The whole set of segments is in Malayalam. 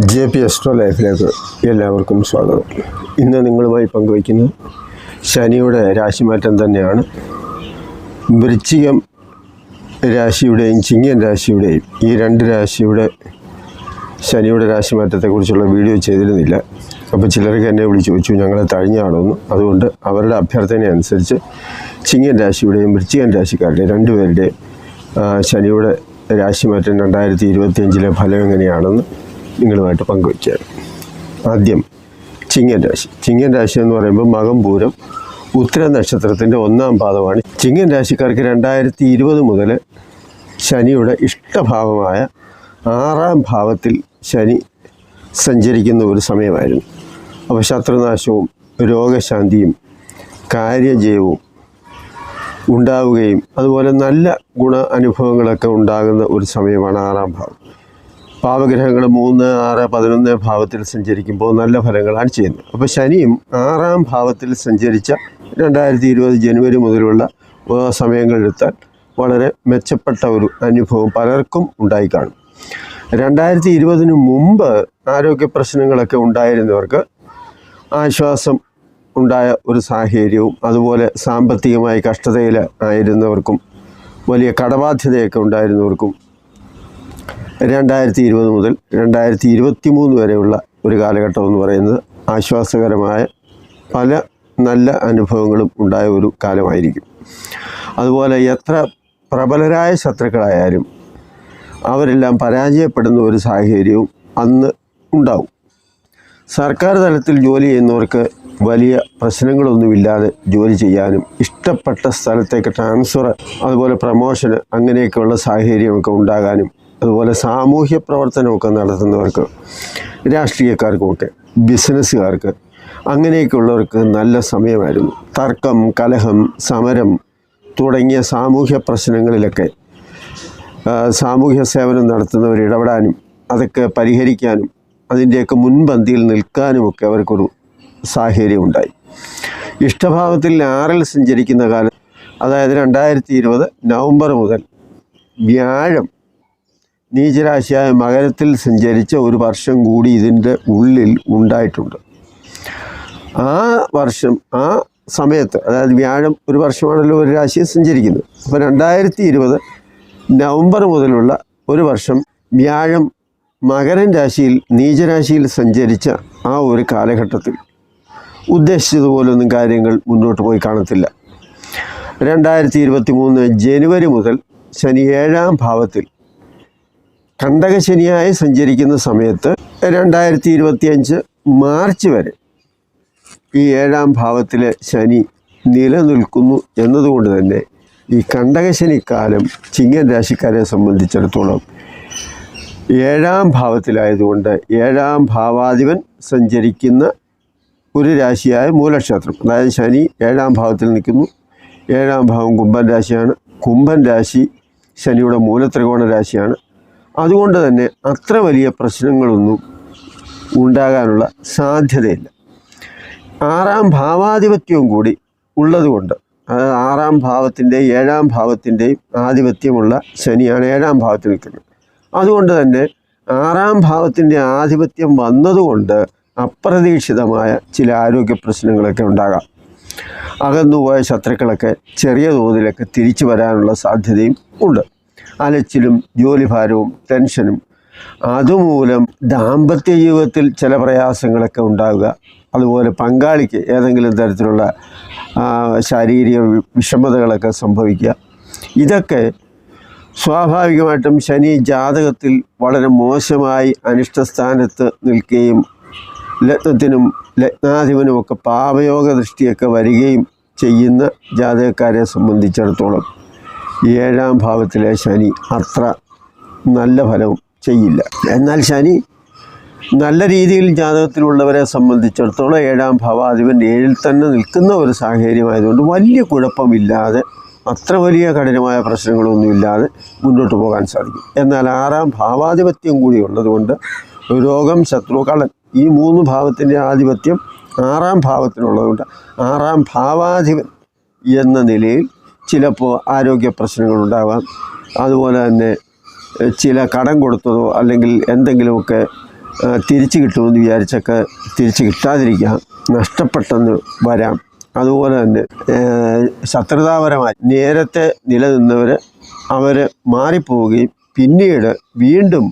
JP Astro ലൈഫിലേക്ക് എല്ലാവർക്കും സ്വാഗതം. ഇന്ന് നിങ്ങളുമായി പങ്കുവയ്ക്കുന്നത് ശനിയുടെ രാശിമാറ്റം തന്നെയാണ്. വൃശ്ചികം രാശിയുടെയും ചിങ്ങൻ രാശിയുടെയും ഈ രണ്ട് രാശിയുടെ ശനിയുടെ രാശിമാറ്റത്തെക്കുറിച്ചുള്ള വീഡിയോ ചെയ്തിരുന്നില്ല. അപ്പോൾ ചിലർക്ക് എന്നെ വിളിച്ച് ചോദിച്ചു ഞങ്ങളെ തഴഞ്ഞാണെന്ന്. അതുകൊണ്ട് അവരുടെ അഭ്യർത്ഥന അനുസരിച്ച് ചിങ്ങൻ രാശിയുടെയും വൃശ്ചികൻ രാശിക്കാരുടെയും രണ്ടുപേരുടെയും ശനിയുടെ രാശിമാറ്റം 2025 ഫലം എങ്ങനെയാണെന്ന് നിങ്ങളുമായിട്ട് പങ്കുവയ്ക്കുകയാണ്. ആദ്യം ചിങ്ങൻ രാശി. ചിങ്ങൻ രാശി എന്ന് പറയുമ്പോൾ മകം പൂരം ഉത്തര നക്ഷത്രത്തിൻ്റെ 1-ാം പാദമാണ്. ചിങ്ങൻ രാശിക്കാർക്ക് 2020 മുതൽ ശനിയുടെ ഇഷ്ടഭാവമായ 6-ാം ഭാവത്തിൽ ശനി സഞ്ചരിക്കുന്ന ഒരു സമയമായിരുന്നു. അപ്പോൾ ശത്രുനാശവും രോഗശാന്തിയും കാര്യജയവും ഉണ്ടാവുകയും അതുപോലെ നല്ല ഗുണ അനുഭവങ്ങളൊക്കെ ഉണ്ടാകുന്ന ഒരു സമയമാണ് 6-ാം ഭാവം. പാവഗ്രഹങ്ങൾ 3, 6, 11 ഭാവത്തിൽ സഞ്ചരിക്കുമ്പോൾ നല്ല ഫലങ്ങളാണ് ചെയ്യുന്നത്. അപ്പോൾ ശനിയും 6-ാം ഭാവത്തിൽ സഞ്ചരിച്ച 2020 ജനുവരി മുതലുള്ള സമയങ്ങളെടുത്താൽ വളരെ മെച്ചപ്പെട്ട ഒരു അനുഭവം പലർക്കും ഉണ്ടായിക്കാണും. 2020 മുമ്പ് ആരോഗ്യ പ്രശ്നങ്ങളൊക്കെ ഉണ്ടായിരുന്നവർക്ക് ആശ്വാസം ഉണ്ടായ ഒരു സാഹചര്യവും അതുപോലെ സാമ്പത്തികമായി കഷ്ടതയിൽ ആയിരുന്നവർക്കും വലിയ കടബാധ്യതയൊക്കെ ഉണ്ടായിരുന്നവർക്കും 2020 മുതൽ 2023 വരെയുള്ള ഒരു കാലഘട്ടം എന്ന് പറയുന്നത് ആശ്വാസകരമായ പല നല്ല അനുഭവങ്ങളും ഉണ്ടായ ഒരു കാലമായിരിക്കും. അതുപോലെ എത്ര പ്രബലരായ ശത്രുക്കളായാലും അവരെല്ലാം പരാജയപ്പെടുന്ന ഒരു സാഹചര്യവും അന്ന് ഉണ്ടാവും. സർക്കാർ തലത്തിൽ ജോലി ചെയ്യുന്നവർക്ക് വലിയ പ്രശ്നങ്ങളൊന്നുമില്ലാതെ ജോലി ചെയ്യാനും ഇഷ്ടപ്പെട്ട സ്ഥലത്തേക്ക് ട്രാൻസ്ഫർ അതുപോലെ പ്രമോഷന് അങ്ങനെയൊക്കെയുള്ള സാഹചര്യമൊക്കെ ഉണ്ടാകാനും അതുപോലെ സാമൂഹ്യ പ്രവർത്തനമൊക്കെ നടത്തുന്നവർക്ക് രാഷ്ട്രീയക്കാർക്കുമൊക്കെ ബിസിനസ്സുകാർക്ക് അങ്ങനെയൊക്കെയുള്ളവർക്ക് നല്ല സമയമായിരുന്നു. തർക്കം, കലഹം, സമരം തുടങ്ങിയ സാമൂഹ്യ പ്രശ്നങ്ങളിലൊക്കെ സാമൂഹ്യ സേവനം നടത്തുന്നവർ ഇടപെടാനും അതൊക്കെ പരിഹരിക്കാനും അതിൻ്റെയൊക്കെ മുൻപന്തിയിൽ നിൽക്കാനുമൊക്കെ അവർക്കൊരു സാഹചര്യം ഉണ്ടായി. ഇഷ്ടഭാവത്തിൽ 6-ൽ സഞ്ചരിക്കുന്ന കാലം, അതായത് 2020 നവംബർ മുതൽ വ്യാഴം നീചരാശിയായ മകരത്തിൽ സഞ്ചരിച്ച ഒരു വർഷം കൂടി ഇതിൻ്റെ ഉള്ളിൽ ഉണ്ടായിട്ടുണ്ട്. ആ വർഷം ആ സമയത്ത്, അതായത് വ്യാഴം ഒരു വർഷമാണല്ലോ ഒരു രാശിയെ സഞ്ചരിക്കുന്നത്. അപ്പോൾ 2020 നവംബർ മുതലുള്ള ഒരു വർഷം വ്യാഴം മകരൻ രാശിയിൽ നീചരാശിയിൽ സഞ്ചരിച്ച ആ ഒരു കാലഘട്ടത്തിൽ ഉദ്ദേശിച്ചതുപോലൊന്നും കാര്യങ്ങൾ മുന്നോട്ട് പോയി കാണത്തില്ല. 2023 ജനുവരി മുതൽ ശനി 7-ാം ഭാവത്തിൽ കണ്ടകശനിയായി സഞ്ചരിക്കുന്ന സമയത്ത് 2025 മാർച്ച് വരെ ഈ 7-ാം ഭാവത്തിലെ ശനി നിലനിൽക്കുന്നു എന്നതുകൊണ്ട് തന്നെ ഈ കണ്ടകശനിക്കാലം ചിങ്ങൻ രാശിക്കാരെ സംബന്ധിച്ചിടത്തോളം 7-ാം ഭാവത്തിലായതുകൊണ്ട് 7-ാം ഭാവാധിപൻ സഞ്ചരിക്കുന്ന ഒരു രാശിയായ മൂലക്ഷേത്രം, അതായത് ശനി 7-ാം ഭാവത്തിൽ നിൽക്കുന്നു. 7-ാം ഭാവം കുംഭൻ രാശിയാണ്. കുംഭൻ രാശി ശനിയുടെ മൂലത്രികോണ രാശിയാണ്. അതുകൊണ്ട് തന്നെ അത്ര വലിയ പ്രശ്നങ്ങളൊന്നും ഉണ്ടാകാനുള്ള സാധ്യതയില്ല. 6-ാം ഭാവാധിപത്യവും കൂടി ഉള്ളതുകൊണ്ട്, അതായത് 6-ാം ഭാവത്തിൻ്റെയും 7-ാം ഭാവത്തിൻ്റെയും ആധിപത്യമുള്ള ശനിയാണ് 7-ാം ഭാവത്തിൽ നിൽക്കുന്നത്. അതുകൊണ്ട് തന്നെ 6-ാം ഭാവത്തിൻ്റെ ആധിപത്യം വന്നതുകൊണ്ട് അപ്രതീക്ഷിതമായ ചില ആരോഗ്യ പ്രശ്നങ്ങളൊക്കെ ഉണ്ടാകാം. അകന്നുപോയ ശത്രുക്കളൊക്കെ ചെറിയ തോതിലൊക്കെ തിരിച്ചു വരാനുള്ള സാധ്യതയും ഉണ്ട്. അലച്ചിലും ജോലിഭാരവും ടെൻഷനും അതുമൂലം ദാമ്പത്യ ജീവിതത്തിൽ ചില പ്രയാസങ്ങളൊക്കെ ഉണ്ടാവുക, അതുപോലെ പങ്കാളിക്ക് ഏതെങ്കിലും തരത്തിലുള്ള ശാരീരിക വിഷമതകളൊക്കെ സംഭവിക്കുക, ഇതൊക്കെ സ്വാഭാവികമായിട്ടും ശനി ജാതകത്തിൽ വളരെ മോശമായി അനിഷ്ടസ്ഥാനത്ത് നിൽക്കുകയും ലഗ്നത്തിനും ലഗ്നാധിപനുമൊക്കെ പാപയോഗ ദൃഷ്ടിയൊക്കെ വരികയും ചെയ്യുന്ന ജാതകക്കാരെ സംബന്ധിച്ചിടത്തോളം 7-ാം ഭാവത്തിലെ ശനി അത്ര നല്ല ഫലം ചെയ്യില്ല. എന്നാൽ ശനി നല്ല രീതിയിൽ ജാതകത്തിലുള്ളവരെ സംബന്ധിച്ചിടത്തോളം 7-ാം ഭാവാധിപൻ 7-ൽ തന്നെ നിൽക്കുന്ന ഒരു സാഹചര്യമായതുകൊണ്ട് വലിയ കുഴപ്പമില്ലാതെ അത്ര വലിയ കഠിനമായ പ്രശ്നങ്ങളൊന്നുമില്ലാതെ മുന്നോട്ട് പോകാൻ സാധിക്കും. എന്നാൽ 6-ാം ഭാവാധിപത്യം കൂടി ഉള്ളതുകൊണ്ട് രോഗം, ശത്രു, കള്ളൻ ഈ 3 ഭാവത്തിൻ്റെ ആധിപത്യം 6-ാം ഭാവത്തിനുള്ളതുകൊണ്ട് 6-ാം ഭാവാധിപൻ എന്ന നിലയിൽ ചിലപ്പോൾ ആരോഗ്യ പ്രശ്നങ്ങളുണ്ടാകാം. അതുപോലെ തന്നെ ചില കടം കൊടുത്തതോ അല്ലെങ്കിൽ എന്തെങ്കിലുമൊക്കെ തിരിച്ചു കിട്ടുമെന്ന് വിചാരിച്ചൊക്കെ തിരിച്ചു കിട്ടാതിരിക്കാം, നഷ്ടപ്പെട്ടെന്ന് വരാം. അതുപോലെ തന്നെ ശത്രുതാപരമായി നേരത്തെ നിലനിന്നവർ അവർ മാറിപ്പോവുകയും പിന്നീട് വീണ്ടും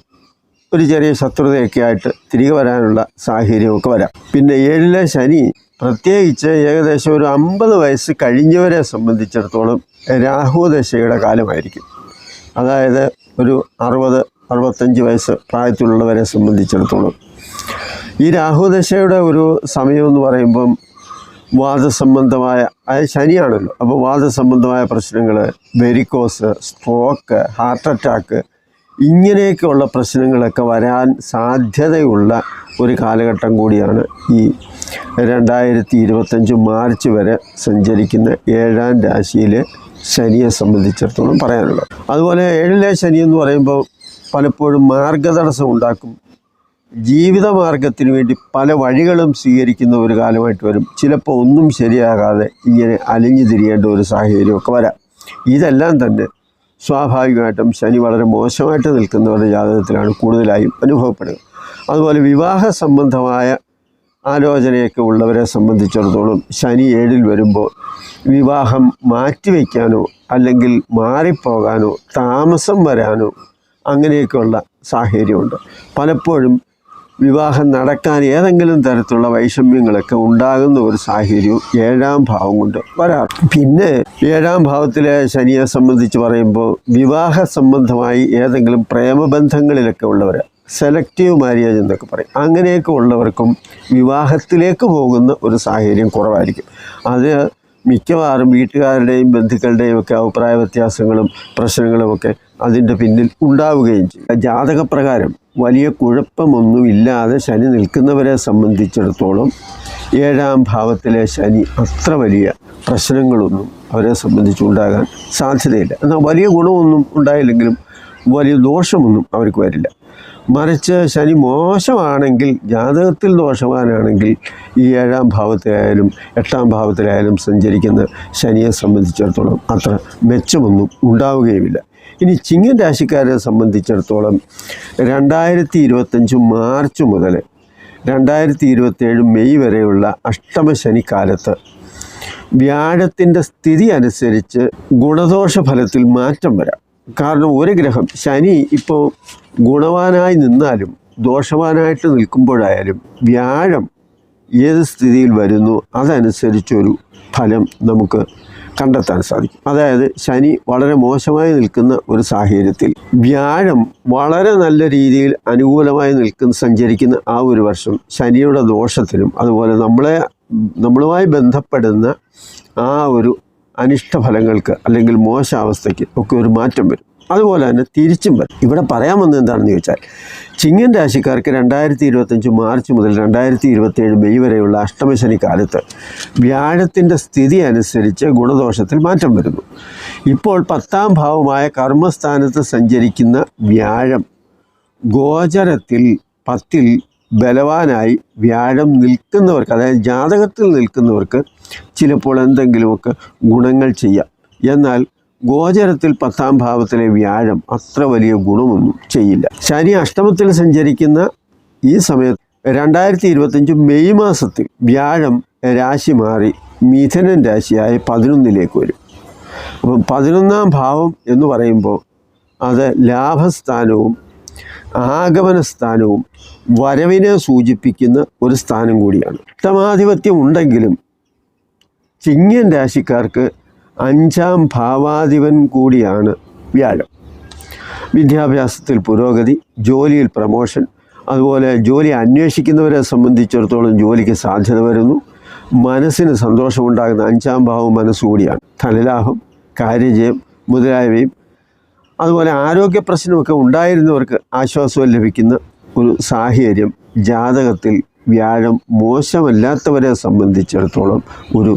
ഒരു ചെറിയ ശത്രുതയൊക്കെ ആയിട്ട് തിരികെ വരാനുള്ള സാഹചര്യമൊക്കെ വരാം. പിന്നെ 7-ലെ ശനി പ്രത്യേകിച്ച് ഏകദേശം ഒരു 50 വയസ്സ് കഴിഞ്ഞവരെ സംബന്ധിച്ചിടത്തോളം രാഹുദശയുടെ കാലമായിരിക്കും. അതായത് ഒരു 60-65 വയസ്സ് പ്രായത്തിലുള്ളവരെ സംബന്ധിച്ചിടത്തോളം ഈ രാഹുദശയുടെ ഒരു സമയമെന്ന് പറയുമ്പം വാദസംബന്ധമായ, അതായത് ശനിയാണല്ലോ, അപ്പോൾ വാദസംബന്ധമായ പ്രശ്നങ്ങൾ, വെരിക്കോസ്, സ്ട്രോക്ക്, ഹാർട്ട് അറ്റാക്ക്, ഇങ്ങനെയൊക്കെയുള്ള പ്രശ്നങ്ങളൊക്കെ വരാൻ സാധ്യതയുള്ള ഒരു കാലഘട്ടം കൂടിയാണ് ഈ 2025 മാർച്ച് വരെ സഞ്ചരിക്കുന്ന 7-ാം രാശിയിലെ ശനിയെ സംബന്ധിച്ചിടത്തോളം പറയാനുള്ളത്. അതുപോലെ 7-ലെ ശനി എന്ന് പറയുമ്പോൾ പലപ്പോഴും മാർഗതടസ്സം ഉണ്ടാക്കും. ജീവിതമാർഗത്തിന് വേണ്ടി പല വഴികളും സ്വീകരിക്കുന്ന ഒരു കാലമായിട്ട് വരും. ചിലപ്പോൾ ഒന്നും ശരിയാകാതെ ഇങ്ങനെ അലിഞ്ഞു തിരിയേണ്ട ഒരു സാഹചര്യമൊക്കെ വരാം. ഇതെല്ലാം തന്നെ സ്വാഭാവികമായിട്ടും ശനി വളരെ മോശമായിട്ട് നിൽക്കുന്നവരുടെ ജാതകത്തിലാണ് കൂടുതലായും അനുഭവപ്പെടുക. അതുപോലെ വിവാഹ സംബന്ധമായ ആലോചനയൊക്കെ ഉള്ളവരെ സംബന്ധിച്ചിടത്തോളം ശനി 7-ൽ വരുമ്പോൾ വിവാഹം മാറ്റിവെക്കാനോ അല്ലെങ്കിൽ മാറിപ്പോകാനോ താമസം വരാനോ അങ്ങനെയൊക്കെയുള്ള സാഹചര്യമുണ്ട്. പലപ്പോഴും വിവാഹം നടക്കാൻ ഏതെങ്കിലും തരത്തിലുള്ള വൈഷമ്യങ്ങളൊക്കെ ഉണ്ടാകുന്ന ഒരു സാഹചര്യവും 7-ാം ഭാവം കൊണ്ട് വരാറ്. പിന്നെ 7-ാം ഭാവത്തിലെ ശനിയെ സംബന്ധിച്ച് പറയുമ്പോൾ വിവാഹ സംബന്ധമായി ഏതെങ്കിലും പ്രേമബന്ധങ്ങളിലൊക്കെ ഉള്ളവർ, സെലക്റ്റീവ് മാര്യേജ് എന്നൊക്കെ പറയും, അങ്ങനെയൊക്കെ ഉള്ളവർക്കും വിവാഹത്തിലേക്ക് പോകുന്ന ഒരു സാഹചര്യം കുറവായിരിക്കും. അത് മിക്കവാറും വീട്ടുകാരുടെയും ബന്ധുക്കളുടെയും ഒക്കെ അഭിപ്രായ വ്യത്യാസങ്ങളും പ്രശ്നങ്ങളുമൊക്കെ അതിൻ്റെ പിന്നിൽ ഉണ്ടാവുകയും ചെയ്യും. ജാതകപ്രകാരം വലിയ കുഴപ്പമൊന്നുമില്ലാതെ ശനി നിൽക്കുന്നവരെ സംബന്ധിച്ചിടത്തോളം 7-ാം ഭാവത്തിലെ ശനി അത്ര വലിയ പ്രശ്നങ്ങളൊന്നും അവരെ സംബന്ധിച്ച് ഉണ്ടാകാൻ സാധ്യതയില്ല. എന്നാൽ വലിയ ഗുണമൊന്നും ഉണ്ടായില്ലെങ്കിലും വലിയ ദോഷമൊന്നും അവർക്ക് വരില്ല. മറിച്ച് ശനി മോശമാണെങ്കിൽ, ജാതകത്തിൽ ദോഷവാനാണെങ്കിൽ, ഈ 7-ാം ഭാവത്തിലായാലും 8-ാം ഭാവത്തിലായാലും സഞ്ചരിക്കുന്ന ശനിയെ സംബന്ധിച്ചിടത്തോളം അത്ര മെച്ചമൊന്നും ഉണ്ടാവുകയുമില്ല. ഇനി ചിങ്ങൻ രാശിക്കാരെ സംബന്ധിച്ചിടത്തോളം 2025 മാർച്ച് മുതൽ 2027 മെയ് വരെയുള്ള അഷ്ടമശനിക്കാലത്ത് വ്യാഴത്തിൻ്റെ സ്ഥിതി അനുസരിച്ച് ഗുണദോഷ ഫലത്തിൽ മാറ്റം വരാം. കാരണം ഒരു ഗ്രഹം, ശനി ഇപ്പോൾ ഗുണവാനായി നിന്നാലും ദോഷവാനായിട്ട് നിൽക്കുമ്പോഴായാലും വ്യാഴം ഏത് സ്ഥിതിയിൽ വരുന്നു അതനുസരിച്ചൊരു ഫലം നമുക്ക് കണ്ടെത്താൻ സാധിക്കും. അതായത് ശനി വളരെ മോശമായി നിൽക്കുന്ന ഒരു സാഹചര്യത്തിൽ വ്യാഴം വളരെ നല്ല രീതിയിൽ അനുകൂലമായി സഞ്ചരിക്കുന്ന ആ ഒരു വർഷം ശനിയുടെ ദോഷത്തിനും അതുപോലെ നമ്മളുമായി ബന്ധപ്പെടുന്ന ആ ഒരു അനിഷ്ടഫലങ്ങൾക്ക് അല്ലെങ്കിൽ മോശാവസ്ഥയ്ക്ക് ഒക്കെ ഒരു മാറ്റം വരും. അതുപോലെ തന്നെ തിരിച്ചും വരും. ഇവിടെ പറയാൻ വന്നത് എന്താണെന്ന് ചോദിച്ചാൽ, ചിങ്ങൻ രാശിക്കാർക്ക് 2025 മാർച്ച് മുതൽ 2027 മെയ് വരെയുള്ള അഷ്ടമശനി കാലത്ത് വ്യാഴത്തിൻ്റെ സ്ഥിതി അനുസരിച്ച് ഗുണദോഷത്തിൽ മാറ്റം വരുന്നു. ഇപ്പോൾ 10-ാം ഭാവമായ കർമ്മസ്ഥാനത്ത് സഞ്ചരിക്കുന്ന വ്യാഴം ഗോചരത്തിൽ 10-ൽ ബലവാനായി വ്യാഴം നിൽക്കുന്നവർക്ക്, അതായത് ജാതകത്തിൽ നിൽക്കുന്നവർക്ക് ചിലപ്പോൾ എന്തെങ്കിലുമൊക്കെ ഗുണങ്ങൾ ചെയ്യാം. എന്നാൽ ഗോചരത്തിൽ 10-ാം ഭാവത്തിലെ വ്യാഴം അത്ര വലിയ ഗുണമൊന്നും ചെയ്യില്ല. ശനി അഷ്ടമത്തിൽ സഞ്ചരിക്കുന്ന ഈ സമയത്ത് 2025 മെയ് മാസത്തിൽ വ്യാഴം രാശി മാറി മിഥുനൻ രാശിയായ 11-ലേക്ക് വരും. അപ്പം 11-ാം ഭാവം എന്ന് പറയുമ്പോൾ അത് ലാഭസ്ഥാനവും ആഗമന സ്ഥാനവും വരവിനെ സൂചിപ്പിക്കുന്ന ഒരു സ്ഥാനം കൂടിയാണ്. അഷ്ടമാധിപത്യം ഉണ്ടെങ്കിലും ചിങ്ങൻ രാശിക്കാർക്ക് 5-ാം ഭാവാധിപൻ കൂടിയാണ് വ്യാഴം. വിദ്യാഭ്യാസത്തിൽ പുരോഗതി, ജോലിയിൽ പ്രമോഷൻ, അതുപോലെ ജോലി അന്വേഷിക്കുന്നവരെ സംബന്ധിച്ചിടത്തോളം ജോലിക്ക് സാധ്യത വരുന്നു. മനസ്സിന് സന്തോഷമുണ്ടാകുന്ന 5-ാം ഭാവം മനസ്സുകൂടിയാണ്. ധനലാഭം, കാര്യജയം മുതലായവയും അതുപോലെ ആരോഗ്യ പ്രശ്നമൊക്കെ ഉണ്ടായിരുന്നവർക്ക് ആശ്വാസവും ലഭിക്കുന്ന ഒരു സാഹചര്യം ജാതകത്തിൽ വ്യാഴം മോശമല്ലാത്തവരെ സംബന്ധിച്ചിടത്തോളം ഒരു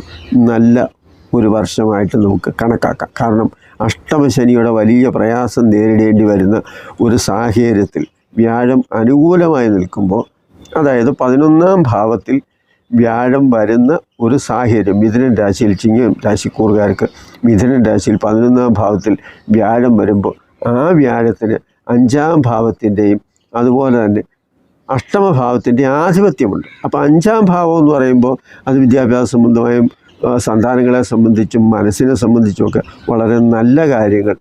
നല്ല ഒരു വർഷമായിട്ട് നമുക്ക് കണക്കാക്കാം. കാരണം അഷ്ടമശനിയുടെ വലിയ പ്രയാസം നേരിടേണ്ടി വരുന്ന ഒരു സാഹചര്യത്തിൽ വ്യാഴം അനുകൂലമായി നിൽക്കുമ്പോൾ, അതായത് 11-ാം ഭാവത്തിൽ വ്യാഴം വരുന്ന ഒരു സാഹചര്യം, മിഥുനൻ രാശിയിൽ ചിങ്ങൻ രാശിക്കൂറുകാർക്ക് മിഥുനൻ രാശിയിൽ 11-ാം ഭാവത്തിൽ വ്യാഴം വരുമ്പോൾ ആ വ്യാഴത്തിന് 5-ാം ഭാവത്തിൻ്റെയും അതുപോലെ തന്നെ അഷ്ടമഭാവത്തിൻ്റെ ആധിപത്യമുണ്ട്. അപ്പോൾ 5-ാം ഭാവം എന്ന് പറയുമ്പോൾ അത് വിദ്യാഭ്യാസ സംബന്ധമായും സന്താനങ്ങളെ സംബന്ധിച്ചും മനസ്സിനെ സംബന്ധിച്ചുമൊക്കെ വളരെ നല്ല കാര്യങ്ങൾ,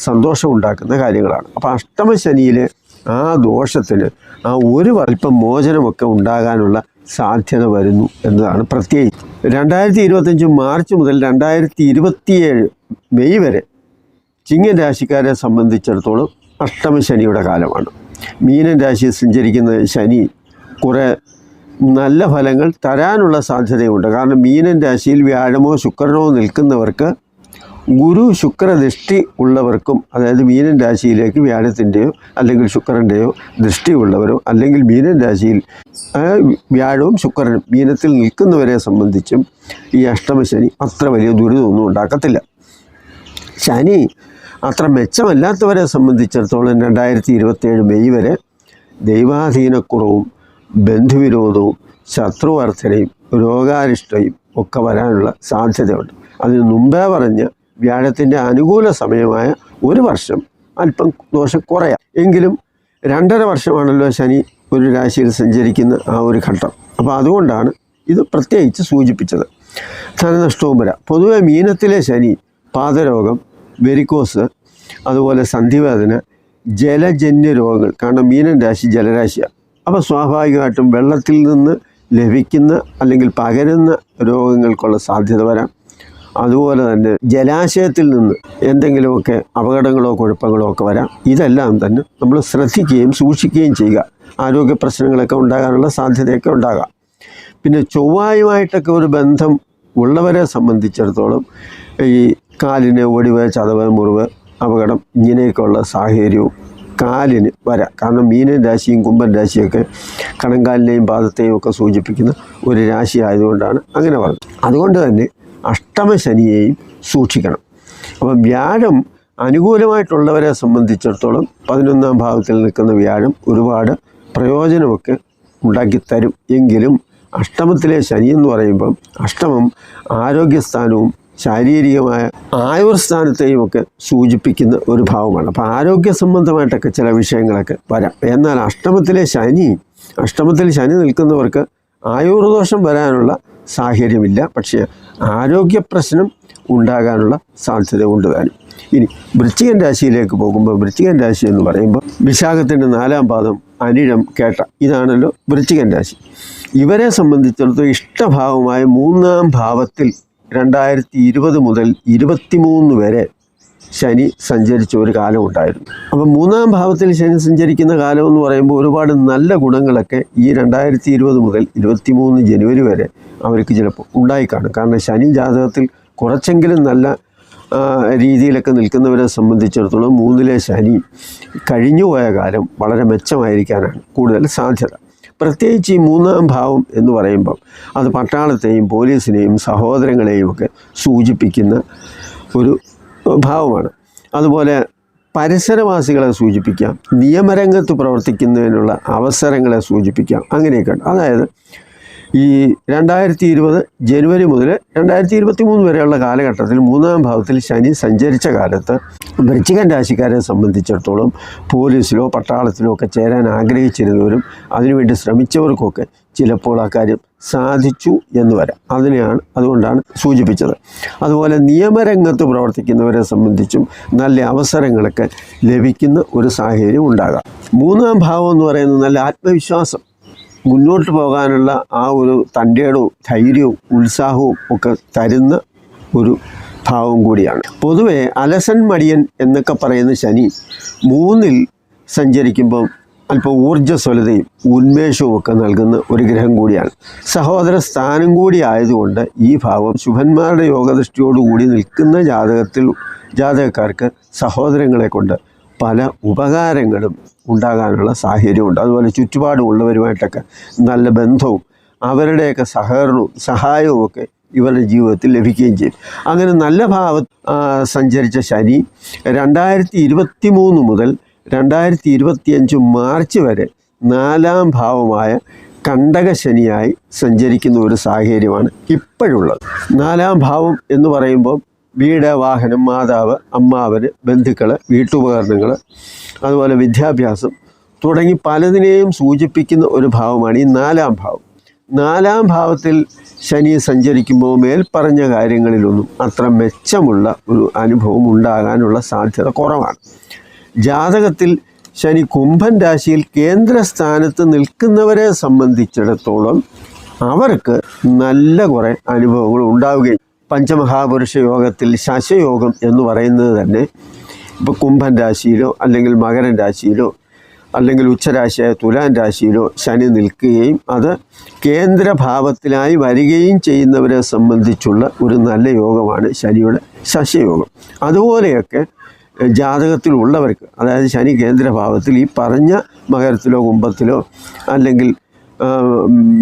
സന്തോഷമുണ്ടാക്കുന്ന കാര്യങ്ങളാണ്. അപ്പോൾ അഷ്ടമശനിയിലെ ആ ദോഷത്തിന് ആ ഒരു അല്പം മോചനമൊക്കെ ഉണ്ടാകാനുള്ള സാധ്യത വരുന്നു എന്നതാണ് പ്രത്യേകിച്ച്. 2025 മാർച്ച് മുതൽ 2027 മെയ് വരെ ചിങ്ങൻ രാശിക്കാരെ സംബന്ധിച്ചിടത്തോളം അഷ്ടമശനിയുടെ കാലമാണ്. മീനൻ രാശിയിൽ സഞ്ചരിക്കുന്ന ശനി കുറേ നല്ല ഫലങ്ങൾ തരാനുള്ള സാധ്യതയുണ്ട്. കാരണം മീനൻ രാശിയിൽ വ്യാഴമോ ശുക്രനോ നിൽക്കുന്നവർക്ക് ഗുരു ശുക്രദൃഷ്ടി ഉള്ളവർക്കും, അതായത് മീനൻ രാശിയിലേക്ക് വ്യാഴത്തിൻ്റെയോ അല്ലെങ്കിൽ ശുക്രൻ്റെയോ ദൃഷ്ടിയുള്ളവരോ, അല്ലെങ്കിൽ മീനൻ രാശിയിൽ വ്യാഴവും ശുക്രനും മീനത്തിൽ നിൽക്കുന്നവരെ സംബന്ധിച്ചും ഈ അഷ്ടമശനി അത്ര വലിയ ദുരിതമൊന്നും ഉണ്ടാക്കത്തില്ല. ശനി അത്ര മെച്ചമല്ലാത്തവരെ സംബന്ധിച്ചിടത്തോളം 2027 മെയ് വരെ ദൈവാധീനക്കുറവും ബന്ധുവിരോധവും ശത്രുവർദ്ധനയും രോഗാരിഷ്ടയും ഒക്കെ വരാനുള്ള സാധ്യതയുണ്ട്. അതിന് മുമ്പേ പറഞ്ഞ വ്യാഴത്തിൻ്റെ അനുകൂല സമയമായ 1 വർഷം അല്പം ദോഷം കുറയാം. എങ്കിലും 2.5 വർഷമാണല്ലോ ശനി ഒരു രാശിയിൽ സഞ്ചരിക്കുന്ന ആ ഒരു ഘട്ടം. അപ്പോൾ അതുകൊണ്ടാണ് ഇത് പ്രത്യേകിച്ച് സൂചിപ്പിച്ചത്. ധനനഷ്ടവും വരാം. പൊതുവെ മീനത്തിലെ ശനി പാദരോഗം, വെരിക്കോസ്, അതുപോലെ സന്ധിവേദന, ജലജന്യ രോഗങ്ങൾ, കാരണം മീനൻ രാശി ജലരാശിയാണ്. അപ്പോൾ സ്വാഭാവികമായിട്ടും വെള്ളത്തിൽ നിന്ന് ലഭിക്കുന്ന അല്ലെങ്കിൽ പകരുന്ന രോഗങ്ങൾക്കുള്ള സാധ്യത വരാം. അതുപോലെ തന്നെ ജലാശയത്തിൽ നിന്ന് എന്തെങ്കിലുമൊക്കെ അപകടങ്ങളോ കുഴപ്പങ്ങളോ ഒക്കെ വരാം. ഇതെല്ലാം തന്നെ നമ്മൾ ശ്രദ്ധിക്കുകയും സൂക്ഷിക്കുകയും ചെയ്യുക. ആരോഗ്യ പ്രശ്നങ്ങളൊക്കെ ഉണ്ടാകാനുള്ള സാധ്യതയൊക്കെ ഉണ്ടാകാം. പിന്നെ ചൊവ്വായുമായിട്ടൊക്കെ ഒരു ബന്ധം ഉള്ളവരെ സംബന്ധിച്ചിടത്തോളം ഈ കാലിന് ഒടിവ്, ചതവ്, മുറിവ്, അപകടം ഇങ്ങനെയൊക്കെയുള്ള സാഹചര്യവും കാലിന് വരാം. കാരണം മീനൻ രാശിയും കുംഭൻ രാശിയൊക്കെ കണങ്കാലിനെയും പാദത്തെയും ഒക്കെ സൂചിപ്പിക്കുന്ന ഒരു രാശി ആയതുകൊണ്ടാണ് അങ്ങനെ പറഞ്ഞത്. അതുകൊണ്ട് തന്നെ അഷ്ടമശനിയെയും സൂക്ഷിക്കണം. അപ്പം വ്യാഴം അനുകൂലമായിട്ടുള്ളവരെ സംബന്ധിച്ചിടത്തോളം 11-ാം ഭാവത്തിൽ നിൽക്കുന്ന വ്യാഴം ഒരുപാട് പ്രയോജനമൊക്കെ ഉണ്ടാക്കിത്തരും. എങ്കിലും അഷ്ടമത്തിലെ ശനി എന്ന് പറയുമ്പം അഷ്ടമം ആരോഗ്യസ്ഥാനവും ശാരീരികമായ ആയുർസ്ഥാനത്തെയും ഒക്കെ സൂചിപ്പിക്കുന്ന ഒരു ഭാവമാണ്. അപ്പോൾ ആരോഗ്യ സംബന്ധമായിട്ടൊക്കെ ചില വിഷയങ്ങളൊക്കെ വരാം. എന്നാൽ അഷ്ടമത്തിൽ ശനി നിൽക്കുന്നവർക്ക് ആയുർദോഷം വരാനുള്ള സാഹചര്യമില്ല. പക്ഷേ ആരോഗ്യ പ്രശ്നം ഉണ്ടാകാനുള്ള സാധ്യത ഉണ്ട് താനും. ഇനി വൃശ്ചികൻ രാശിയിലേക്ക് പോകുമ്പോൾ, വൃശ്ചികൻ രാശി എന്ന് പറയുമ്പോൾ വിശാഖത്തിൻ്റെ 4-ാം പാദം, അനിഴം, കേട്ട, ഇതാണല്ലോ വൃശ്ചികൻ രാശി. ഇവരെ സംബന്ധിച്ചിടത്തോളം ഇഷ്ടഭാവമായ 3-ാം ഭാവത്തിൽ 2020 മുതൽ 2023 വരെ ശനി സഞ്ചരിച്ച ഒരു കാലമുണ്ടായിരുന്നു. അപ്പം 3-ാം ഭാവത്തിൽ ശനി സഞ്ചരിക്കുന്ന കാലം എന്ന് പറയുമ്പോൾ ഒരുപാട് നല്ല ഗുണങ്ങളൊക്കെ ഈ 2020 മുതൽ 2023 ജനുവരി വരെ അവർക്ക് ചിലപ്പോൾ ഉണ്ടായിക്കാണും. കാരണം ശനി ജാതകത്തിൽ കുറച്ചെങ്കിലും നല്ല രീതിയിലൊക്കെ നിൽക്കുന്നവരെ സംബന്ധിച്ചിടത്തോളം 3-ലെ ശനി കഴിഞ്ഞുപോയ കാലം വളരെ മെച്ചമായിരിക്കാനാണ് കൂടുതൽ സാധ്യത. പ്രത്യേകിച്ച് ഈ 3-ാം ഭാവം എന്ന് പറയുമ്പം അത് പട്ടാളത്തെയും പോലീസിനെയും സഹോദരങ്ങളെയും ഒക്കെ സൂചിപ്പിക്കുന്ന ഒരു ഭാവമാണ്. അതുപോലെ പരിസരവാസികളെ സൂചിപ്പിക്കാം, നിയമരംഗത്ത് പ്രവർത്തിക്കുന്നതിനുള്ള അവസരങ്ങളെ സൂചിപ്പിക്കാം. അങ്ങനെയൊക്കെ ഉണ്ട്. അതായത് ഈ 2020 ജനുവരി മുതൽ 2023 വരെയുള്ള കാലഘട്ടത്തിൽ 3-ാം ഭാവത്തിൽ ശനി സഞ്ചരിച്ച കാലത്ത് വൃശ്ചികൻ രാശിക്കാരെ സംബന്ധിച്ചിടത്തോളം പോലീസിലോ പട്ടാളത്തിലോ ഒക്കെ ചേരാൻ ആഗ്രഹിച്ചിരുന്നവരും അതിനുവേണ്ടി ശ്രമിച്ചവർക്കൊക്കെ ചിലപ്പോൾ ആ കാര്യം സാധിച്ചു എന്ന് വരാം. അതുകൊണ്ടാണ് സൂചിപ്പിച്ചത്. അതുപോലെ നിയമരംഗത്ത് പ്രവർത്തിക്കുന്നവരെ സംബന്ധിച്ചും നല്ല അവസരങ്ങളൊക്കെ ലഭിക്കുന്ന ഒരു സാഹചര്യം ഉണ്ടാകാം. 3-ാം ഭാവം എന്ന് പറയുന്നത് നല്ല ആത്മവിശ്വാസം, മുന്നോട്ട് പോകാനുള്ള ആ ഒരു തൻ്റെടവും ധൈര്യവും ഉത്സാഹവും ഒക്കെ തരുന്ന ഒരു ഭാവം കൂടിയാണ്. പൊതുവെ അലസൻ മടിയൻ എന്നൊക്കെ പറയുന്ന ശനി 3-ൽ സഞ്ചരിക്കുമ്പം അല്പം ഊർജ്ജസ്വലതയും ഉന്മേഷവും ഒക്കെ നൽകുന്ന ഒരു ഗ്രഹം കൂടിയാണ്. സഹോദര സ്ഥാനം കൂടി ആയതുകൊണ്ട് ഈ ഭാവം ശുഭന്മാരുടെ യോഗദൃഷ്ടിയോടുകൂടി നിൽക്കുന്ന ജാതകക്കാർക്ക് സഹോദരങ്ങളെ കൊണ്ട് പല ഉപകാരങ്ങളും ഉണ്ടാകാനുള്ള സാഹചര്യമുണ്ട്. അതുപോലെ ചുറ്റുപാടുമുള്ളവരുമായിട്ടൊക്കെ നല്ല ബന്ധവും അവരുടെയൊക്കെ സഹകരണവും സഹായവും ഒക്കെ ഇവരുടെ ജീവിതത്തിൽ ലഭിക്കുകയും ചെയ്യും. അങ്ങനെ നല്ല ഭാവം സഞ്ചരിച്ച ശനി 2023 മുതൽ 2025 മാർച്ച് വരെ 4-ാം ഭാവമായ കണ്ടകശനിയായി സഞ്ചരിക്കുന്ന ഒരു സാഹചര്യമാണ് ഇപ്പോഴുള്ളത്. 4-ാം ഭാവം എന്ന് പറയുമ്പോൾ വീട്, വാഹനം, മാതാവ്, അമ്മാവന്, ബന്ധുക്കൾ, വീട്ടുപകരണങ്ങൾ, അതുപോലെ വിദ്യാഭ്യാസം, തുടങ്ങി പലതിനെയും സൂചിപ്പിക്കുന്ന ഒരു ഭാവമാണ് ഈ 4-ാം ഭാവം. 4-ാം ഭാവത്തിൽ ശനി സഞ്ചരിക്കുമ്പോൾ മേൽപ്പറഞ്ഞ കാര്യങ്ങളിലൊന്നും അത്ര മെച്ചമുള്ള ഒരു അനുഭവം ഉണ്ടാകാനുള്ള സാധ്യത കുറവാണ്. ജാതകത്തിൽ ശനി കുംഭൻ രാശിയിൽ കേന്ദ്രസ്ഥാനത്ത് നിൽക്കുന്നവരെ സംബന്ധിച്ചിടത്തോളം അവർക്ക് നല്ല കുറേ അനുഭവങ്ങൾ ഉണ്ടാവുകയും പഞ്ചമഹാപുരുഷ യോഗത്തിൽ ശശയോഗം എന്ന് പറയുന്നത് തന്നെ ഇപ്പോൾ കുംഭൻ രാശിയിലോ അല്ലെങ്കിൽ മകരൻ രാശിയിലോ അല്ലെങ്കിൽ ഉച്ചരാശിയായ തുലാൻ രാശിയിലോ ശനി നിൽക്കുകയും അത് കേന്ദ്രഭാവത്തിലായി വരികയും ചെയ്യുന്നവരെ സംബന്ധിച്ചുള്ള ഒരു നല്ല യോഗമാണ് ശനിയുടെ ശശയോഗം. അതുപോലെയൊക്കെ ജാതകത്തിലുള്ളവർക്ക്, അതായത് ശനി കേന്ദ്രഭാവത്തിൽ ഈ പറഞ്ഞ മകരത്തിലോ കുംഭത്തിലോ അല്ലെങ്കിൽ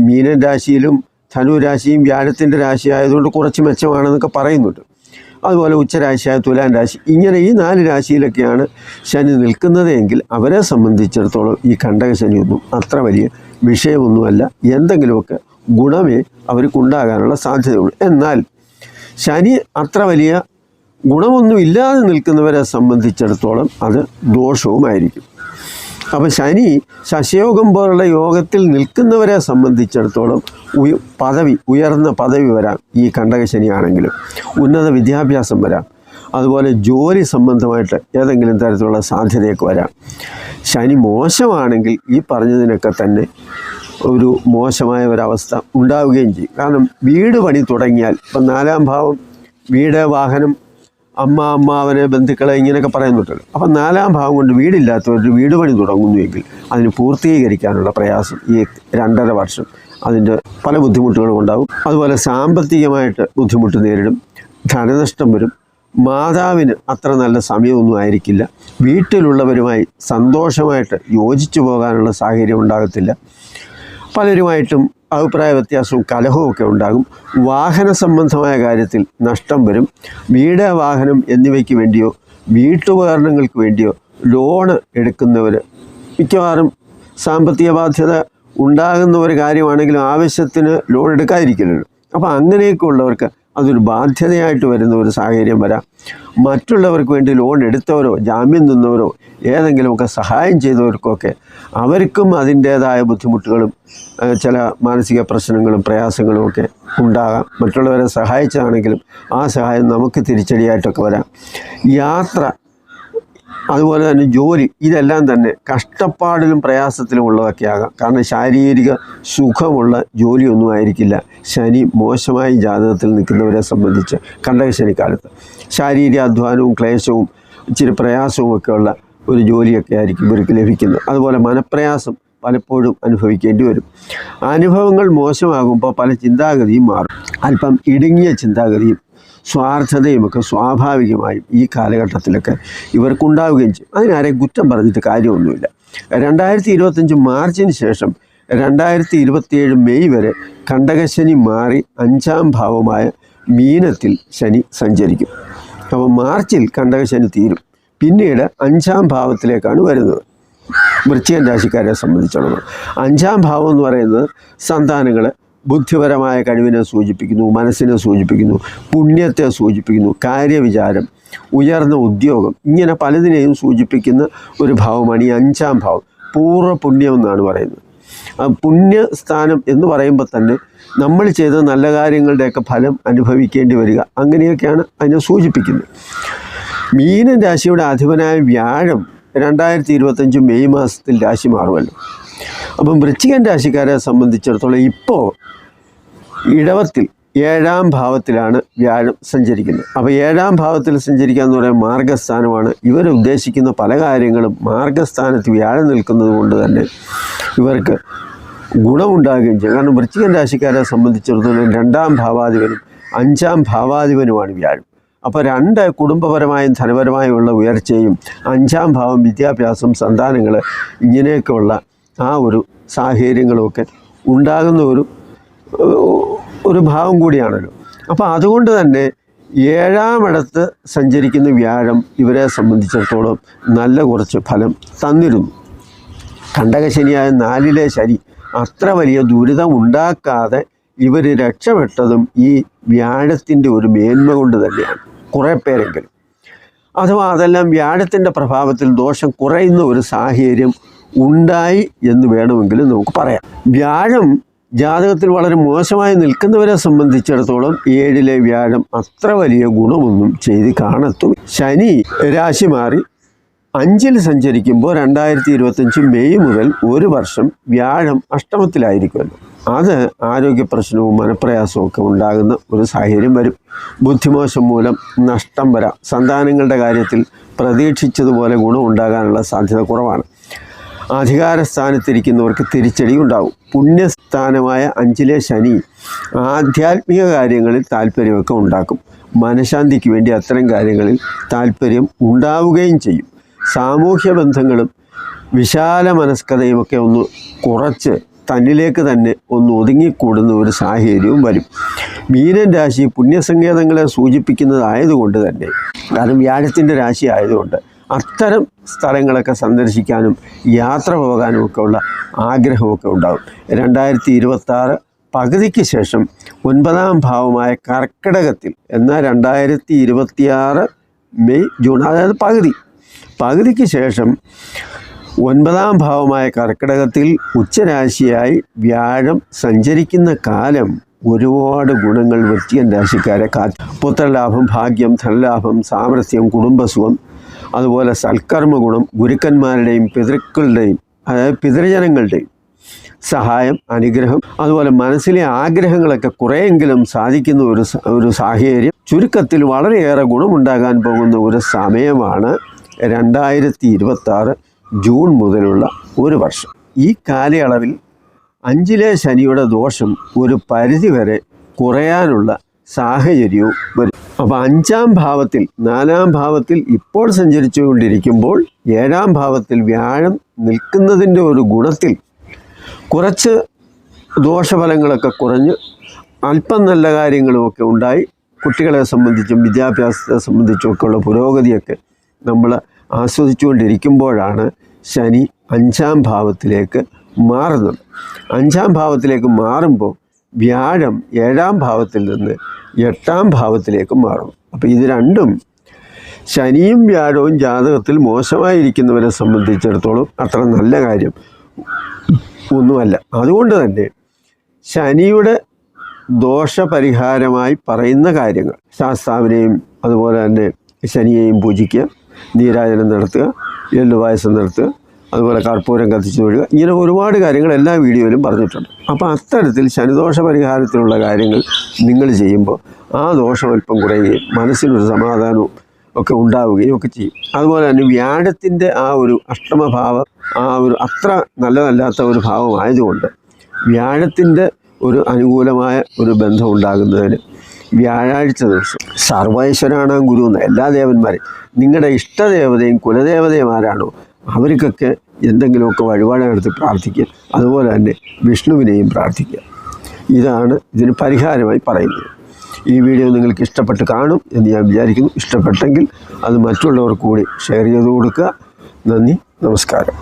മീനൻ രാശിയിലും ധനുരാശിയും വ്യാഴത്തിൻ്റെ രാശി ആയതുകൊണ്ട് കുറച്ച് മെച്ചമാണെന്നൊക്കെ പറയുന്നുണ്ട്. അതുപോലെ ഉച്ചരാശിയായ തുലാൻ രാശി, ഇങ്ങനെ ഈ 4 രാശിയിലൊക്കെയാണ് ശനി നിൽക്കുന്നതെങ്കിൽ അവരെ സംബന്ധിച്ചിടത്തോളം ഈ കണ്ടകശനിയൊന്നും അത്ര വലിയ വിഷയമൊന്നുമല്ല, എന്തെങ്കിലുമൊക്കെ ഗുണമേ അവർക്കുണ്ടാകാനുള്ള സാധ്യതയുള്ളൂ. എന്നാൽ ശനി അത്ര വലിയ ഗുണമൊന്നും ഇല്ലാതെ നിൽക്കുന്നവരെ സംബന്ധിച്ചിടത്തോളം അത് ദോഷവുമായിരിക്കും. അപ്പോൾ ശനി ശശയോഗം പോലുള്ള യോഗത്തിൽ നിൽക്കുന്നവരെ സംബന്ധിച്ചിടത്തോളം ഉയർന്ന പദവി വരാം. ഈ കണ്ടകശനിയാണെങ്കിലും ഉന്നത വിദ്യാഭ്യാസം വരാം, അതുപോലെ ജോലി സംബന്ധമായിട്ട് ഏതെങ്കിലും തരത്തിലുള്ള സാധ്യതയൊക്കെ വരാം. ശനി മോശമാണെങ്കിൽ ഈ പറഞ്ഞതിനൊക്കെ തന്നെ ഒരു മോശമായ ഒരവസ്ഥ ഉണ്ടാവുകയും ചെയ്യും. കാരണം വീട് പണി തുടങ്ങിയാൽ ഇപ്പം 4-ാം ഭാവം വീട്, വാഹനം, അമ്മാവനെ, ബന്ധുക്കളെ ഇങ്ങനെയൊക്കെ പറയുന്നുണ്ടല്ലോ. അപ്പം 4-ാം ഭാവം കൊണ്ട് വീടില്ലാത്തവർ വീട് പണി തുടങ്ങുന്നുവെങ്കിൽ അതിന് പൂർത്തീകരിക്കാനുള്ള പ്രയാസം ഈ 2.5 വർഷം അതിൻ്റെ പല ബുദ്ധിമുട്ടുകളും ഉണ്ടാകും. അതുപോലെ സാമ്പത്തികമായിട്ട് ബുദ്ധിമുട്ട് നേരിടും, ധനനഷ്ടം വരും, മാതാവിന് അത്ര നല്ല സമയമൊന്നും ആയിരിക്കില്ല, വീട്ടിലുള്ളവരുമായി സന്തോഷമായിട്ട് യോജിച്ചു പോകാനുള്ള സാഹചര്യം ഉണ്ടാകത്തില്ല, പലരുമായിട്ടും അഭിപ്രായ വ്യത്യാസവും കലഹവും ഒക്കെ ഉണ്ടാകും. വാഹന സംബന്ധമായ കാര്യത്തിൽ നഷ്ടം വരും. വീട്, വാഹനം എന്നിവയ്ക്ക് വേണ്ടിയോ വീട്ടുപകരണങ്ങൾക്ക് വേണ്ടിയോ ലോണ് എടുക്കുന്നവർ മിക്കവാറും സാമ്പത്തിക ബാധ്യത ഉണ്ടാകുന്ന ഒരു കാര്യമാണെങ്കിലും ആവശ്യത്തിന് ലോൺ എടുക്കാതിരിക്കില്ലല്ലോ. അപ്പോൾ അങ്ങനെയൊക്കെ ഉള്ളവർക്ക് അതൊരു ബാധ്യതയായിട്ട് വരുന്ന ഒരു സാഹചര്യം വരാം. മറ്റുള്ളവർക്ക് വേണ്ടി ലോൺ എടുത്തവരോ ജാമ്യം നിന്നവരോ ഏതെങ്കിലുമൊക്കെ സഹായം ചെയ്തവർക്കൊക്കെ അവർക്കും അതിൻ്റേതായ ബുദ്ധിമുട്ടുകളും ചില മാനസിക പ്രശ്നങ്ങളും പ്രയാസങ്ങളും ഒക്കെ ഉണ്ടാകാം. മറ്റുള്ളവരെ സഹായിച്ചതാണെങ്കിലും ആ സഹായം നമുക്ക് തിരിച്ചടിയായിട്ടൊക്കെ വരാം. യാത്ര, അതുപോലെ തന്നെ ജോലി, ഇതെല്ലാം തന്നെ കഷ്ടപ്പാടിലും പ്രയാസത്തിലും ഉള്ളതൊക്കെ ആകാം. കാരണം ശാരീരിക സുഖമുള്ള ജോലിയൊന്നും ആയിരിക്കില്ല ശനി മോശമായി ജാതകത്തിൽ നിൽക്കുന്നവരെ സംബന്ധിച്ച്. കണ്ടകശനിക്കാലത്ത് ശാരീരിക അധ്വാനവും ക്ലേശവും ഇച്ചിരി പ്രയാസവും ഒക്കെയുള്ള ഒരു ജോലിയൊക്കെ ആയിരിക്കും ഇവർക്ക് ലഭിക്കുന്നത്. അതുപോലെ മനപ്രയാസം പലപ്പോഴും അനുഭവിക്കേണ്ടി വരും. അനുഭവങ്ങൾ മോശമാകുമ്പോൾ പല ചിന്താഗതിയും മാറും. അല്പം ഇടുങ്ങിയ ചിന്താഗതിയും സ്വാർത്ഥതയുമൊക്കെ സ്വാഭാവികമായും ഈ കാലഘട്ടത്തിലൊക്കെ ഇവർക്കുണ്ടാവുകയും ചെയ്യും. അതിനാരെയും കുറ്റം പറഞ്ഞിട്ട് കാര്യമൊന്നുമില്ല. 2025 മാർച്ചിന് ശേഷം 2027 മെയ് വരെ കണ്ടകശനി മാറി 5-ാം ഭാവമായ മീനത്തിൽ ശനി സഞ്ചരിക്കും. അപ്പോൾ മാർച്ചിൽ കണ്ടകശനി തീരും. പിന്നീട് 5-ാം ഭാവത്തിലേക്കാണ് വരുന്നത്. വൃശ്ചികൻ രാശിക്കാരെ സംബന്ധിച്ചിടത്തോളം 5-ാം ഭാവം എന്ന് പറയുന്നത് സന്താനങ്ങൾ, ബുദ്ധിപരമായ കഴിവിനെ സൂചിപ്പിക്കുന്നു, മനസ്സിനെ സൂചിപ്പിക്കുന്നു, പുണ്യത്തെ സൂചിപ്പിക്കുന്നു, കാര്യവിചാരം, ഉയർന്ന ഉദ്യോഗം, ഇങ്ങനെ പലതിനെയും സൂചിപ്പിക്കുന്ന ഒരു ഭാവമാണ് ഈ 5-ാം ഭാവം. പൂർവ്വ പുണ്യം എന്നാണ് പറയുന്നത്. പുണ്യസ്ഥാനം എന്ന് പറയുമ്പോൾ തന്നെ നമ്മൾ ചെയ്ത നല്ല കാര്യങ്ങളുടെയൊക്കെ ഫലം അനുഭവിക്കേണ്ടി വരിക, അങ്ങനെയൊക്കെയാണ് അതിനെ സൂചിപ്പിക്കുന്നത്. മീനൻ രാശിയുടെ അധിപനായ വ്യാഴം 2025 മെയ് മാസത്തിൽ രാശി മാറുമല്ലോ. അപ്പം വൃശ്ചികൻ രാശിക്കാരെ സംബന്ധിച്ചിടത്തോളം ഇപ്പോൾ ഇടവത്തിൽ 7-ാം ഭാവത്തിലാണ് വ്യാഴം സഞ്ചരിക്കുന്നത്. അപ്പോൾ 7-ാം ഭാവത്തിൽ സഞ്ചരിക്കുക എന്ന് പറയുന്നത് മാർഗസ്ഥാനമാണ്. ഇവർ ഉദ്ദേശിക്കുന്ന പല കാര്യങ്ങളും മാർഗസ്ഥാനത്ത് വ്യാഴം നിൽക്കുന്നത് കൊണ്ട് തന്നെ ഇവർക്ക് ഗുണമുണ്ടാകുകയും ചെയ്യും. കാരണം വൃശ്ചികൻ രാശിക്കാരെ സംബന്ധിച്ചിടത്തോളം 2-ാം ഭാവാധിപനും 5-ാം ഭാവാധിപനുമാണ് വ്യാഴം. അപ്പോൾ 2 കുടുംബപരമായും ധനപരമായുമുള്ള ഉയർച്ചയും 5-ാം ഭാവം വിദ്യാഭ്യാസം, സന്താനങ്ങൾ, ഇങ്ങനെയൊക്കെയുള്ള ആ ഒരു സാഹചര്യങ്ങളുമൊക്കെ ഉണ്ടാകുന്ന ഒരു ഭാവം കൂടിയാണല്ലോ. അപ്പോൾ അതുകൊണ്ട് തന്നെ 7-ാം ഇടത്ത് സഞ്ചരിക്കുന്ന വ്യാഴം ഇവരെ സംബന്ധിച്ചിടത്തോളം നല്ല കുറച്ച് ഫലം തന്നിരുന്നു. കണ്ടകശനിയായ 4-ലെ ശനി അത്ര വലിയ ദുരിതം ഉണ്ടാക്കാതെ ഇവർ രക്ഷപ്പെട്ടതും ഈ വ്യാഴത്തിൻ്റെ ഒരു മേന്മ കൊണ്ട് തന്നെയാണ്, കുറേ പേരെങ്കിലും. അഥവാ അതെല്ലാം വ്യാഴത്തിൻ്റെ പ്രഭാവത്തിൽ ദോഷം കുറയുന്ന ഒരു സാഹചര്യം ഉണ്ടായി എന്ന് വേണമെങ്കിലും നമുക്ക് പറയാം. വ്യാഴം ജാതകത്തിൽ വളരെ മോശമായി നിൽക്കുന്നവരെ സംബന്ധിച്ചിടത്തോളം 7-ലെ വ്യാഴം അത്ര വലിയ ഗുണമൊന്നും ചെയ്ത് കാണത്തും. ശനി രാശി മാറി 5-ൽ സഞ്ചരിക്കുമ്പോൾ 2025 മെയ് മുതൽ ഒരു വർഷം വ്യാഴം അഷ്ടമത്തിലായിരിക്കുമല്ലോ. അത് ആരോഗ്യ പ്രശ്നവും മനപ്രയാസവും ഒക്കെ ഉണ്ടാകുന്ന ഒരു സാഹചര്യം വരും. ബുദ്ധിമോശം മൂലം നഷ്ടം വരാം. സന്താനങ്ങളുടെ കാര്യത്തിൽ പ്രതീക്ഷിച്ചതുപോലെ ഗുണം ഉണ്ടാകാനുള്ള സാധ്യത കുറവാണ്. അധികാരസ്ഥാനത്തിരിക്കുന്നവർക്ക് തിരിച്ചടി ഉണ്ടാവും. പുണ്യസ്ഥാനമായ 5-ലെ ശനി ആധ്യാത്മിക കാര്യങ്ങളിൽ താല്പര്യമൊക്കെ ഉണ്ടാക്കും. മനഃശാന്തിക്ക് വേണ്ടി അത്തരം കാര്യങ്ങളിൽ താല്പര്യം ഉണ്ടാവുകയും ചെയ്യും. സാമൂഹ്യ ബന്ധങ്ങളും വിശാല മനസ്കതയുമൊക്കെ ഒന്ന് കുറച്ച് തന്നിലേക്ക് തന്നെ ഒന്ന് ഒതുങ്ങിക്കൂടുന്ന ഒരു സാഹചര്യവും വരും. മീനൻ രാശി പുണ്യസങ്കേതങ്ങളെ സൂചിപ്പിക്കുന്നതായതുകൊണ്ട് തന്നെ, കാരണം വ്യാഴത്തിൻ്റെ രാശി ആയതുകൊണ്ട് അത്തരം സ്ഥലങ്ങളൊക്കെ സന്ദർശിക്കാനും യാത്ര പോകാനും ഒക്കെ ഉള്ള ആഗ്രഹമൊക്കെ ഉണ്ടാകും. 2026 പകുതിക്ക് ശേഷം 9-ാം ഭാവമായ കർക്കിടകത്തിൽ, എന്നാൽ 2026 മെയ് ജൂൺ, അതായത് പകുതിക്ക് ശേഷം 9-ാം ഭാവമായ കർക്കിടകത്തിൽ ഉച്ചരാശിയായി വ്യാഴം സഞ്ചരിക്കുന്ന കാലം ഒരുപാട് ഗുണങ്ങൾ വൃശ്ചികൻ രാശിക്കാരെ പുത്രലാഭം, ഭാഗ്യം, ധനലാഭം, സാമർത്ഥ്യം, കുടുംബസുഖം, അതുപോലെ സൽക്കർമ്മ ഗുണം, ഗുരുക്കന്മാരുടെയും പിതൃക്കളുടെയും അതായത് പിതൃജനങ്ങളുടെയും സഹായം, അനുഗ്രഹം, അതുപോലെ മനസ്സിലെ ആഗ്രഹങ്ങളൊക്കെ കുറേയെങ്കിലും സാധിക്കുന്ന ഒരു സാഹചര്യം. ചുരുക്കത്തിൽ വളരെയേറെ ഗുണമുണ്ടാകാൻ പോകുന്ന ഒരു സമയമാണ് 2026 ജൂൺ മുതലുള്ള ഒരു വർഷം. ഈ കാലയളവിൽ 5-ലെ ശനിയുടെ ദോഷം ഒരു പരിധിവരെ കുറയാനുള്ള സാഹചര്യവും വരും. അപ്പോൾ 5-ാം ഭാവത്തിൽ, 4-ാം ഭാവത്തിൽ ഇപ്പോൾ സഞ്ചരിച്ചുകൊണ്ടിരിക്കുമ്പോൾ 7-ാം ഭാവത്തിൽ വ്യാഴം നിൽക്കുന്നതിൻ്റെ ഒരു ഗുണത്തിൽ കുറച്ച് ദോഷഫലങ്ങളൊക്കെ കുറഞ്ഞ് അല്പം നല്ല കാര്യങ്ങളുമൊക്കെ ഉണ്ടായി കുട്ടികളെ സംബന്ധിച്ചും വിദ്യാഭ്യാസത്തെ സംബന്ധിച്ചുമൊക്കെയുള്ള പുരോഗതിയൊക്കെ നമ്മൾ ആസ്വദിച്ചുകൊണ്ടിരിക്കുമ്പോഴാണ് ശനി 5-ാം ഭാവത്തിലേക്ക് മാറുന്നത്. 5-ാം ഭാവത്തിലേക്ക് മാറുമ്പോൾ വ്യാഴം 7-ാം ഭാവത്തിൽ നിന്ന് 8-ാം ഭാവത്തിലേക്ക് മാറും. അപ്പോൾ ഇത് രണ്ടും ശനിയും വ്യാഴവും ജാതകത്തിൽ മോശമായിരിക്കുന്നവരെ സംബന്ധിച്ചിടത്തോളം അത്ര നല്ല കാര്യം ഒന്നുമല്ല. അതുകൊണ്ട് തന്നെ ശനിയുടെ ദോഷപരിഹാരമായി പറയുന്ന കാര്യങ്ങൾ, ശാസ്താവിനെയും അതുപോലെ തന്നെ ശനിയെയും പൂജിക്കുക, നീരാജനം നടത്തുക, എള്ളുപായസം നടത്തുക, അതുപോലെ കർപ്പൂരം കത്തിച്ച് തൊഴുക, ഇങ്ങനെ ഒരുപാട് കാര്യങ്ങൾ എല്ലാ വീഡിയോയിലും പറഞ്ഞിട്ടുണ്ട്. അപ്പോൾ അത്തരത്തിൽ ശനിദോഷ പരിഹാരത്തിലുള്ള കാര്യങ്ങൾ നിങ്ങൾ ചെയ്യുമ്പോൾ ആ ദോഷം അല്പം കുറയുകയും മനസ്സിനൊരു സമാധാനവും ഒക്കെ ഉണ്ടാവുകയും ഒക്കെ ചെയ്യും. അതുപോലെ തന്നെ വ്യാഴത്തിൻ്റെ ആ ഒരു അഷ്ടമഭാവം അത്ര നല്ലതല്ലാത്ത ഒരു ഭാവമായതുകൊണ്ട് വ്യാഴത്തിൻ്റെ ഒരു അനുകൂലമായ ഒരു ബന്ധം ഉണ്ടാകുന്നതിന് വ്യാഴാഴ്ച ദിവസം സർവൈശ്വരാണാം ഗുരു എന്ന എല്ലാ ദേവന്മാരെയും, നിങ്ങളുടെ ഇഷ്ടദേവതയും കുലദേവതയും ആരാണോ അവർക്കൊക്കെ എന്തെങ്കിലുമൊക്കെ വഴിപാട് നടത്തി പ്രാർത്ഥിക്കുക. അതുപോലെ തന്നെ വിഷ്ണുവിനെയും പ്രാർത്ഥിക്കുക. ഇതാണ് ഇതിന് പരിഹാരമായി പറയുന്നത്. ഈ വീഡിയോ നിങ്ങൾക്ക് ഇഷ്ടപ്പെട്ട് കാണും എന്ന് ഞാൻ വിചാരിക്കുന്നു. ഇഷ്ടപ്പെട്ടെങ്കിൽ അത് മറ്റുള്ളവർക്ക് കൂടി ഷെയർ ചെയ്ത് കൊടുക്കുക. നന്ദി, നമസ്കാരം.